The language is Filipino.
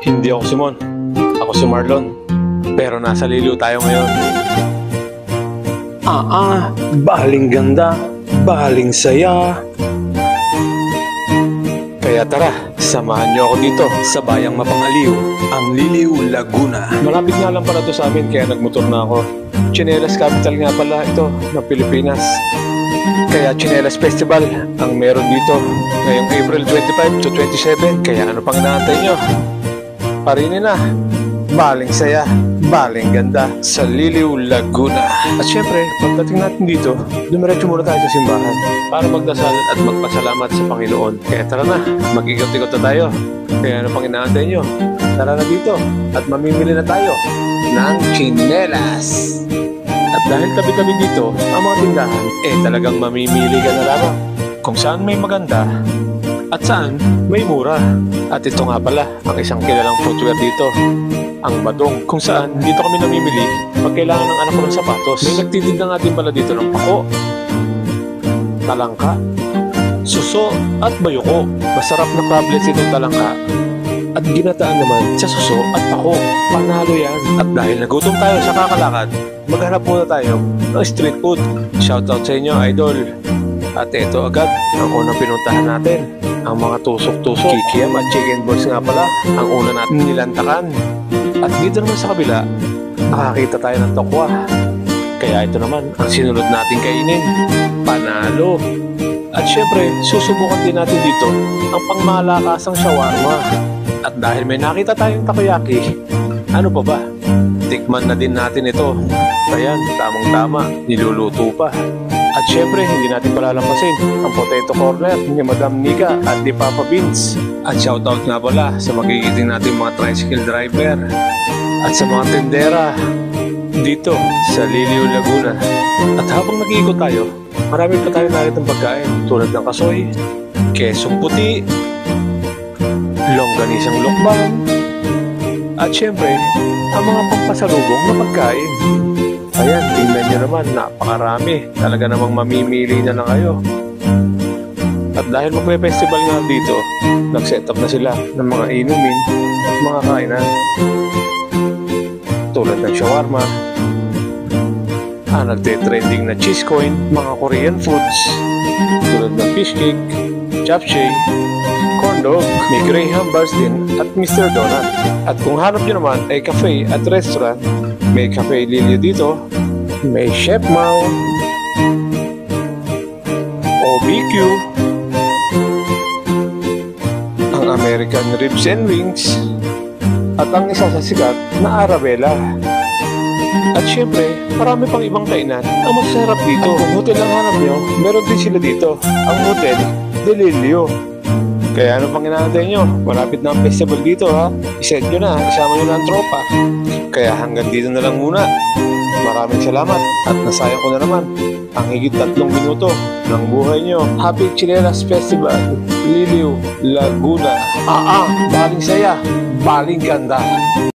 Hindi ako si Mon. Ako si Marlon. Pero nasa Liliw tayo ngayon. Baling ganda, baling saya. Kaya tara, samahan niyo ako dito sa bayang mapangaliw, ang Liliw, Laguna. Malapit nga lang pala to sa amin kaya nagmotor na ako. Tsinelas capital nga pala ito ng Pilipinas. Kaya Tsinelas Festival ang meron dito ngayong April 25 to 27. Kaya ano pang inaantay nyo? Parinin na, baling saya, baling ganda sa Liliw, Laguna. At syempre, pagdating natin dito, dumiretso muna tayo sa simbahan para magdasal at magpasalamat sa Panginoon. Kaya tara na, mag-ikot-ikot na tayo. Kaya ano pang inaantay nyo? Tara na dito at mamimili na tayo ng tsinelas. At dahil tabi-tabi dito ang mga tindahan, talagang mamimili ka na lamang kung saan may maganda at saan may mura. At ito nga pala ang isang kilalang footwear dito, ang Badong, kung saan dito kami namimili pag kailangan ng anak ko ng sapatos. May nagtitinda nga din pala dito ng pako, talangka, suso at bayuko. Masarap na crablets itong talangka at ginataan naman sa suso at pako. Panalo yan. At dahil nagutom tayo sa kakalakad, maghanap muna tayo ng street food. Shoutout sa inyo, idol. At ito agad ang unang pinuntahan natin, ang mga tusok-tusok, kikiam at chicken balls nga pala ang una natin nilantakan. At dito naman sa kabila, nakakita tayo ng tokwa. Kaya ito naman ang sinunod natin kainin. Panalo. At syempre, susubukan din natin dito ang pangmalakasang shawarma. At dahil may nakita tayong takoyaki, ano pa ba? Tikman na din natin ito. Ayan, tamang-tama, niluluto pa. At syempre, hindi natin palalampasin ang potato corner ni Madam Nika at ni Papa Beans. At shoutout nga pala sa magigiting natin mga tricycle driver at sa mga tendera dito sa Liliw, Laguna. At habang nag-iikot tayo, marami pa tayo nakita ng pagkain tulad ng kasoy, kesong puti, longganisang lukban, at syempre, ang mga pampasalubong na pagkain. Ayan, tingnan nyo naman, napakarami. Talaga namang mamimili na lang kayo. At dahil magpe-festival nga dito, nag-set up na sila ng mga inumin at mga kainan. Tulad ng shawarma, nagte-trending na cheese coin, mga Korean foods, tulad ng fish cake, japchae, corn dog, may Graham bars din at Mr. Donut. At kung hanap nyo naman ay cafe at restaurant, may Cafe Liliw dito, may Chef Mau, OBQ, ang American Ribs and Wings, at ang isa sa sikat na Arabella. At syempre, marami pang ibang kainan ang masarap dito. At kung hotel ang hanap nyo, meron din sila dito, ang Hotel de Liliw. Kaya ano pang inaantay nyo? Malapit na ang festival dito ha. Iset nyo na, isama nyo na ang tropa. Kaya hanggang dito na lang muna. Maraming salamat at nasayang ko na naman ang higit 3 minuto ng buhay nyo. Happy Tsinelas Festival, Liliw, Laguna. Baling saya, baling ganda.